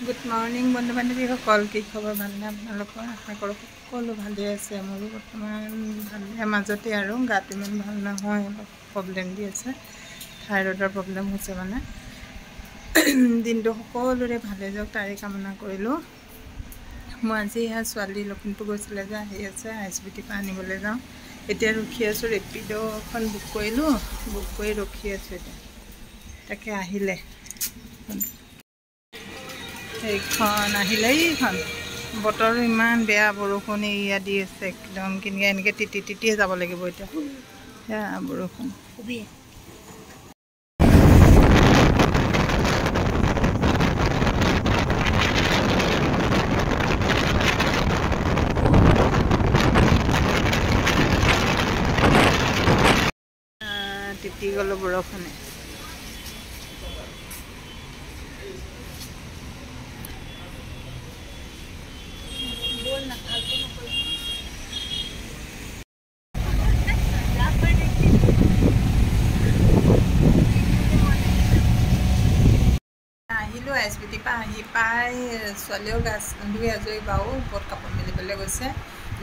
Good morning বন্ধু বান্ধৱীসকল, কি খবৰ? ভালনে আপোনালোকৰ? আশা কৰোঁ সকলো ভালেই আছে। মোৰো বৰ্তমান ভালে মাজতে আৰু গাটো ইমান ভাল নহয়, অলপ প্ৰব্লেম দি আছে, থাইৰয়ডৰ প্ৰব্লেম হৈছে মানে। দিনটো সকলোৰে ভালে যাওক তাৰে কামনা কৰিলোঁ। মই আজি ছোৱালী লখিমপুৰ গৈছিলে যে আহি আছে, ISBT পৰা আনিবলৈ যাওঁ। এতিয়া ৰখি আছোঁ, ৰেপিড'খন বুক কৰিলোঁ, বুক কৰি ৰখি আছোঁ এতিয়া, তাকে আহিলে এইখন আহিলে। এইখন বতৰো ইমান বেয়া, বৰষুণ এৰিয়া দি আছে একদম, কেনেকৈ এনেকৈ তিতিয়ে যাব লাগিব এতিয়া। সেয়া বৰষুণ তিতি গ'লোঁ বৰষুণে। আহিলোঁ ISBT পৰা আহি পাই ছোৱালীও গা ধুই আজৰি বাৰু, ওপৰত কাপোৰ মেলিবলৈ গৈছে।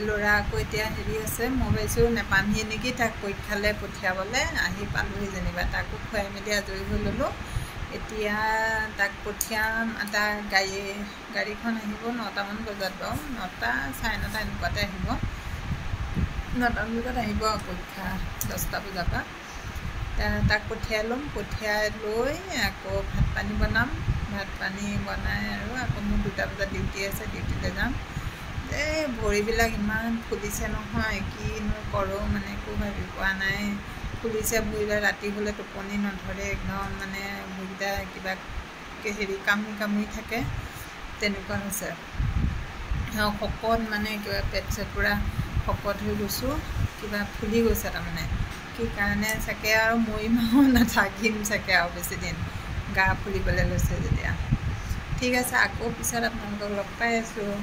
ল'ৰা আকৌ এতিয়া হেৰি আছে, মই ভাবিছোঁ নেপামহি নেকি তাক পৰীক্ষালৈ পঠিয়াবলৈ। আহি পালোহি যেনিবা, তাকো খুৱাই মেলি আজৰি হৈ ল'লোঁ। এতিয়া তাক পঠিয়াম, তাৰ গাড়ীখন আহিব 9টামান বজাত বাৰু, 9টা চাৰে 9টা এনেকুৱাতে আহিব। 9টামান বজাত আহিব পৰীক্ষা 10টা বজাৰ পৰা। তাক পঠিয়াই ল'ম, পঠিয়াই লৈ আকৌ ভাত পানী বনাম। ভাত পানী বনাই আৰু আকৌ মোৰ 2টা বজাত ডিউটি আছে, ডিউটিলৈ যাম। এই ভৰিবিলাক ইমান ফুলিছে নহয়, কিনো কৰোঁ মানে একো ভাবি পোৱা নাই। ফুলিছে ভৰিবিলাক, ৰাতি হ'লে টোপনি নধৰে, একদম মানে ভৰিকেইটা কিবা হেৰি কামুৰি থাকে, তেনেকুৱা হৈছে। শকত মানে কিবা পেট চেট পূৰা শকত হৈ গৈছোঁ, কিবা ফুলি গৈছে তাৰমানে। কি কাৰণে চাগে আৰু মৰিম আৰু নাথাকিম চাগে আৰু বেছি দিন, গা ফুলিবলৈ লৈছে যেতিয়া। ঠিক আছে, আকৌ পিছত আপোনালোকক লগ পাই আছোঁ।